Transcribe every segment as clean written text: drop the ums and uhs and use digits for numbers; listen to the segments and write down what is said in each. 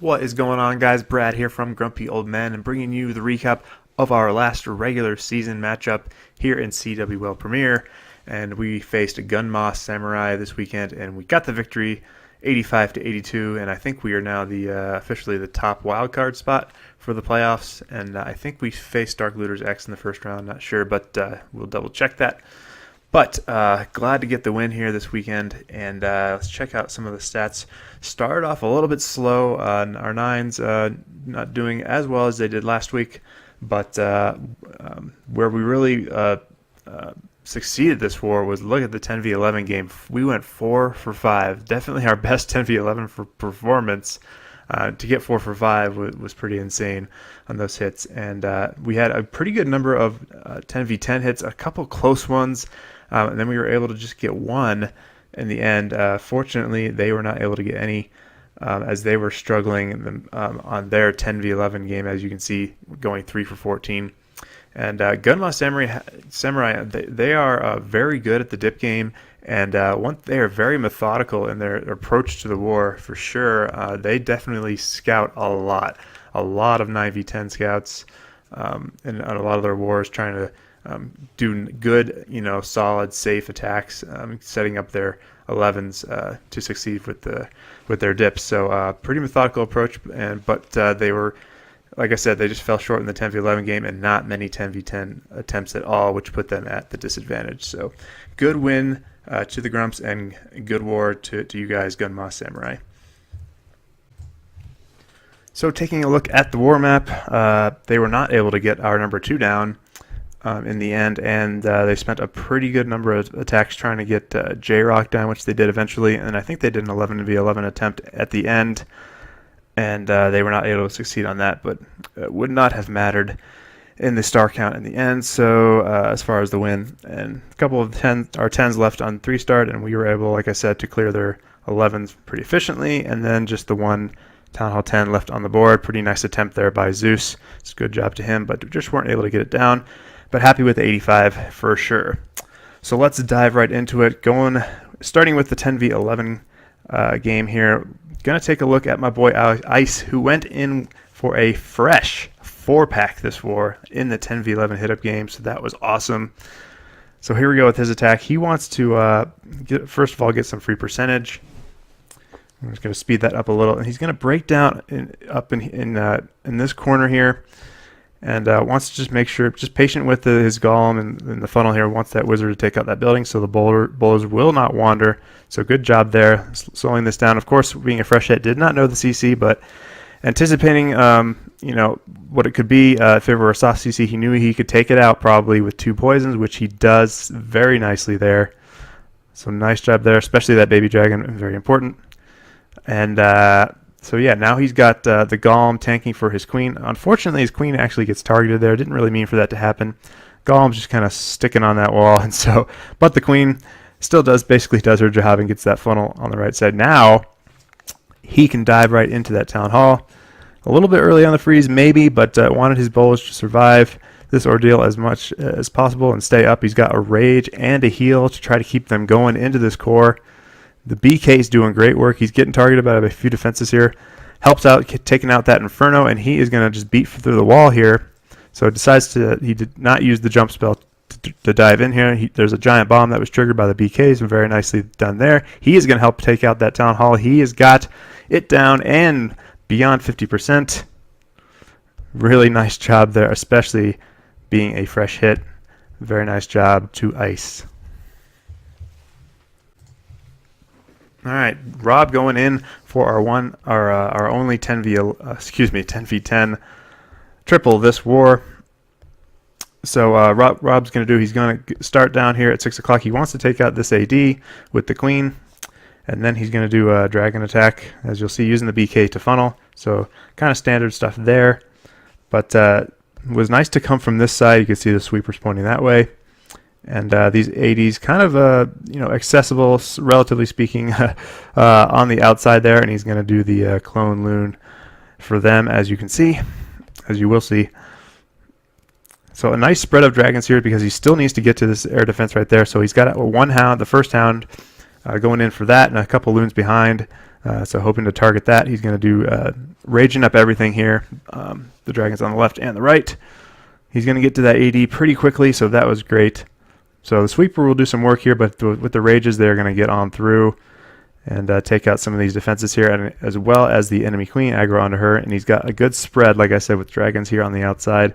What is going on, guys? Brad here from Grumpy Old Men and bringing you the recap of our last regular season matchup here in CWL Premiere. And we faced a Gunma Samurai this weekend and we got the victory 85-82, and I think we are now the officially the top wildcard spot for the playoffs. And I think we faced Dark Looters X in the first round, not sure, but we'll double check that. But glad to get the win here this weekend, and let's check out some of the stats. Started off a little bit slow. Our nines not doing as well as they did last week, but where we really succeeded this war was look at the 10v11 game. We went 4 for 5. Definitely our best 10v11 for performance. To get 4 for 5 was pretty insane on those hits, and we had a pretty good number of 10v10 hits, a couple close ones. And then we were able to just get one in the end. Fortunately, they were not able to get any as they were struggling on their 10v11 game, as you can see, going 3 for 14. And Gunma Samurai, they are very good at the dip game, and they are very methodical in their approach to the war, for sure. They definitely scout a lot of 9v10 scouts in a lot of their wars, trying to do good, solid, safe attacks, setting up their 11s to succeed with their dips. So pretty methodical approach, but they were, like I said, they just fell short in the 10v11 game and not many 10v10 attempts at all, which put them at the disadvantage. So good win to the Grumps, and good war to you guys, Gunma Samurai. So taking a look at the war map, they were not able to get our number 2 down in the end, and they spent a pretty good number of attacks trying to get J-Rock down, which they did eventually, and I think they did an 11v11 attempt at the end, and they were not able to succeed on that, but it would not have mattered in the star count in the end. So as far as the win, and a couple of our 10s left on 3-star, and we were able, like I said, to clear their 11s pretty efficiently, and then just the one Town Hall 10 left on the board. Pretty nice attempt there by Zeus. It's a good job to him, but just weren't able to get it down. But happy with 85 for sure. So let's dive right into it. Starting with the 10v11 game here. Gonna take a look at my boy Ice, who went in for a fresh 4-pack this war in the 10v11 hit-up game. So that was awesome. So here we go with his attack. He wants to first of all get some free percentage. I'm just gonna speed that up a little, and he's gonna break down up in this corner here. And wants to just make sure, just patient with his golem and the funnel here, wants that wizard to take out that building so the bowlers will not wander. So good job there, slowing this down. Of course, being a fresh hit, did not know the CC, but anticipating, what it could be if it were a soft CC, he knew he could take it out probably with 2 poisons, which he does very nicely there. So nice job there, especially that baby dragon, very important. And so yeah, now he's got the Golem tanking for his queen. Unfortunately, his queen actually gets targeted there. Didn't really mean for that to happen. Golem's just kind of sticking on that wall, and so, but the queen still basically does her job and gets that funnel on the right side. Now he can dive right into that town hall. A little bit early on the freeze, maybe, but wanted his bowlers to survive this ordeal as much as possible and stay up. He's got a rage and a heal to try to keep them going into this core. The BK is doing great work. He's getting targeted by a few defenses here. Helps out taking out that Inferno, and he is going to just beat through the wall here. So he did not use the jump spell to dive in here. There's a giant bomb that was triggered by the BKs, and very nicely done there. He is going to help take out that town hall. He has got it down and beyond 50%. Really nice job there, especially being a fresh hit. Very nice job to Ice. All right, Rob going in for our only 10v10 triple this war. So Rob's going to he's going to start down here at 6 o'clock. He wants to take out this AD with the queen, and then he's going to do a dragon attack, as you'll see, using the BK to funnel. So kind of standard stuff there, but it was nice to come from this side. You can see the sweepers pointing that way. And these ADs kind of, accessible, relatively speaking, on the outside there. And he's going to do the clone loon for them, as you will see. So a nice spread of dragons here because he still needs to get to this air defense right there. So he's got one hound, the first hound, going in for that, and a couple loons behind. So hoping to target that. He's going to do raging up everything here. The dragons on the left and the right. He's going to get to that AD pretty quickly, so that was great. So the sweeper will do some work here, but with the rages, they're going to get on through and take out some of these defenses here, and as well as the enemy queen aggro onto her. And he's got a good spread, like I said, with dragons here on the outside.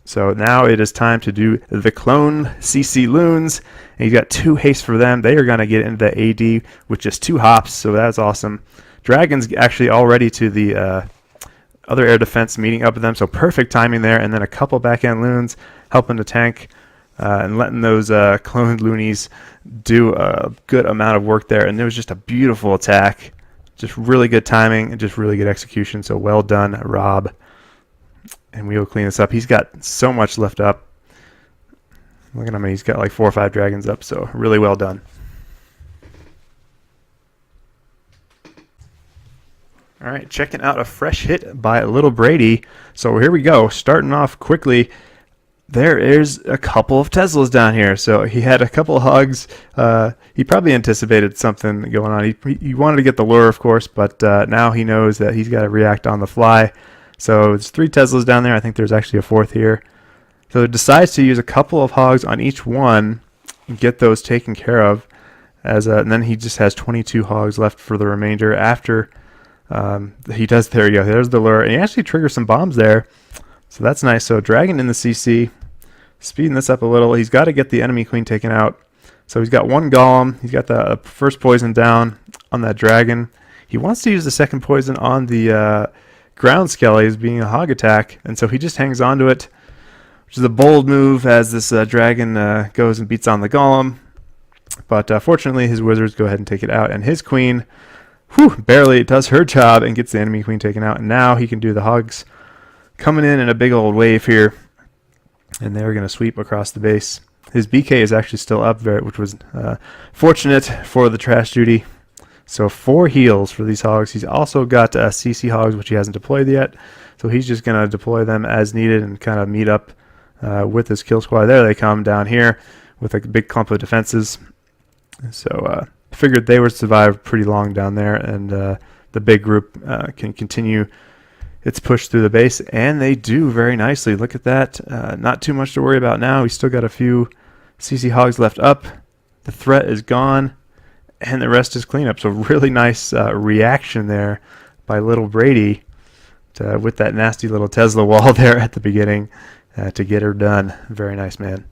So now it is time to do the clone CC loons. And he's got 2 haste for them. They are going to get into the AD with just 2 hops, so that's awesome. Dragons actually already to the other air defense meeting up with them, so perfect timing there. And then a couple back-end loons helping to tank and letting those cloned loonies do a good amount of work there. And it was just a beautiful attack. Just really good timing and just really good execution. So well done, Rob. And we will clean this up. He's got so much left up. Look at him. He's got like 4 or 5 dragons up. So really well done. All right, checking out a fresh hit by little Brady. So here we go. Starting off quickly. There is a couple of Teslas down here. So he had a couple of hugs. He probably anticipated something going on. He wanted to get the lure, of course, but now he knows that he's got to react on the fly. So it's 3 Teslas down there. I think there's actually a 4th here. So he decides to use a couple of hogs on each one and get those taken care of. And then he just has 22 hogs left for the remainder after he does. There you go. There's the lure. And he actually triggers some bombs there. So that's nice. So dragon in the CC. Speeding this up a little. He's got to get the enemy queen taken out. So he's got 1 golem. He's got the first poison down on that dragon. He wants to use the second poison on the ground skellies being a hog attack. And so he just hangs on to it, which is a bold move as this dragon goes and beats on the golem. But fortunately, his wizards go ahead and take it out. And his queen, barely does her job and gets the enemy queen taken out. And now he can do the hogs coming in a big old wave here. And they're going to sweep across the base. His BK is actually still up there, which was fortunate for the trash duty. So 4 heals for these hogs. He's also got CC hogs, which he hasn't deployed yet. So he's just going to deploy them as needed and kind of meet up with his kill squad. There they come down here with a big clump of defenses. So figured they would survive pretty long down there, and the big group can continue its push through the base, and they do very nicely. Look at that. Not too much to worry about now. We still got a few CC hogs left up. The threat is gone, and the rest is cleanup. So really nice reaction there by little Brady with that nasty little Tesla wall there at the beginning to get her done. Very nice, man.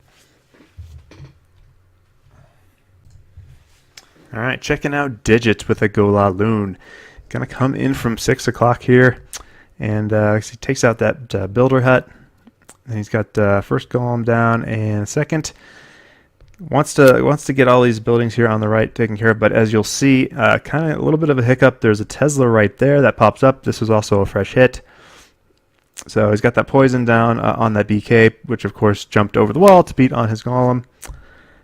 All right, checking out Digits with a Gola Loon. Gonna come in from 6 o'clock here. And he takes out that builder hut. And he's got first golem down and second. Wants to get all these buildings here on the right taken care of. But as you'll see, kind of a little bit of a hiccup. There's a Tesla right there that pops up. This was also a fresh hit. So he's got that poison down on that BK, which of course jumped over the wall to beat on his golem.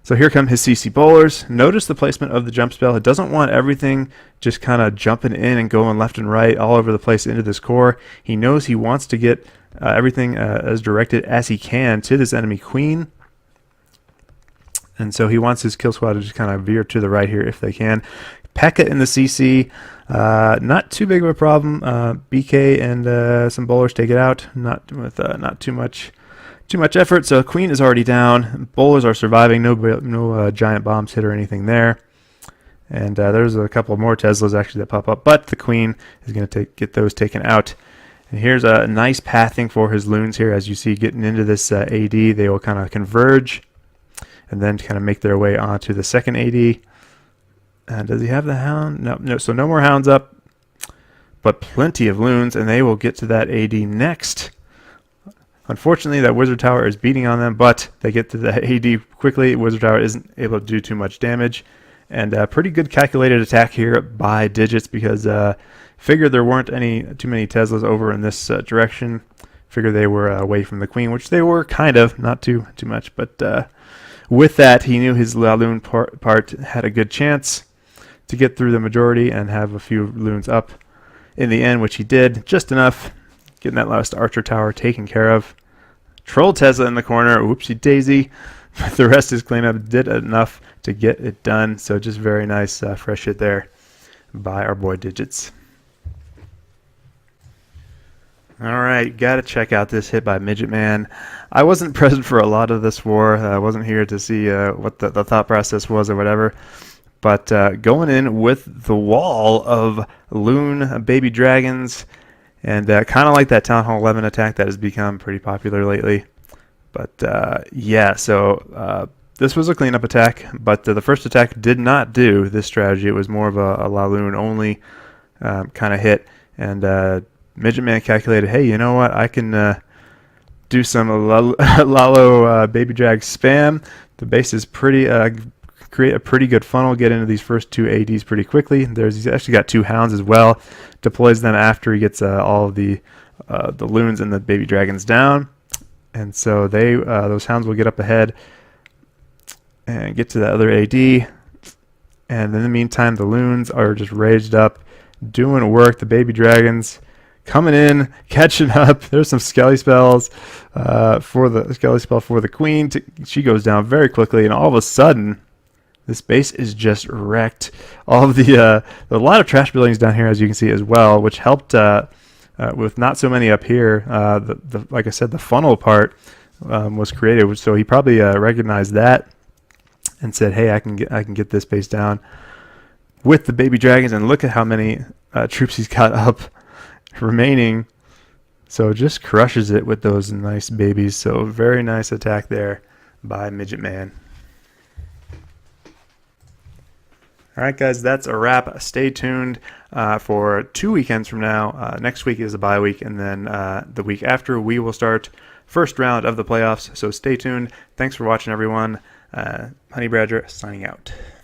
So here come his CC bowlers. Notice the placement of the jump spell. It doesn't want everything just kind of jumping in and going left and right all over the place into this core. He knows he wants to get everything as directed as he can to this enemy queen. And so he wants his kill squad to just kind of veer to the right here if they can. P.E.K.K.A. in the CC, not too big of a problem. BK and some bowlers take it out, not too much effort. So queen is already down. Bowlers are surviving. No giant bombs hit or anything there. And there's a couple more Teslas actually that pop up, but the queen is going to get those taken out. And here's a nice pathing for his loons here. As you see, getting into this AD, they will kind of converge and then kind of make their way onto the second AD. Does he have the hound? No. So no more hounds up, but plenty of loons, and they will get to that AD next. Unfortunately, that Wizard Tower is beating on them, but they get to the AD quickly. Wizard Tower isn't able to do too much damage. And a pretty good calculated attack here by Digits, because figured there weren't too many Teslas over in this direction. Figured they were away from the queen, which they were kind of, not too much. But with that, he knew his loon part had a good chance to get through the majority and have a few loons up in the end, which he did, just enough. Getting that last Archer Tower taken care of. Troll Tesla in the corner. Whoopsie daisy. But the rest is cleanup. Did enough to get it done. So just very nice fresh hit there by our boy Digits. All right, got to check out this hit by Midget Man. I wasn't present for a lot of this war. I wasn't here to see what the thought process was or whatever. But going in with the wall of loon baby dragons, and kind of like that Town Hall 11 attack that has become pretty popular lately. But yeah, so this was a cleanup attack, but the first attack did not do this strategy. It was more of a Laloon only kind of hit, and Midget Man calculated, hey, you know what? I can do some Lalo baby drag spam. The base is pretty create a pretty good funnel, get into these first two ADs pretty quickly. He's actually got 2 hounds as well. Deploys them after he gets all of the loons and the baby dragons down. And so those hounds will get up ahead and get to the other AD. And in the meantime, the loons are just raised up, doing work. The baby dragons coming in, catching up. There's some skelly spells for the skelly spell for the queen. She goes down very quickly, and all of a sudden, this base is just wrecked. All of a lot of trash buildings down here, as you can see as well, which helped with not so many up here. Like I said, the funnel part was created, so he probably recognized that and said, "Hey, I can get this base down with the baby dragons." And look at how many troops he's got up remaining. So just crushes it with those nice babies. So very nice attack there by Midget Man. All right, guys, that's a wrap. Stay tuned for 2 weekends from now. Next week is a bye week, and then the week after we will start first round of the playoffs. So stay tuned. Thanks for watching, everyone. Honey Badger signing out.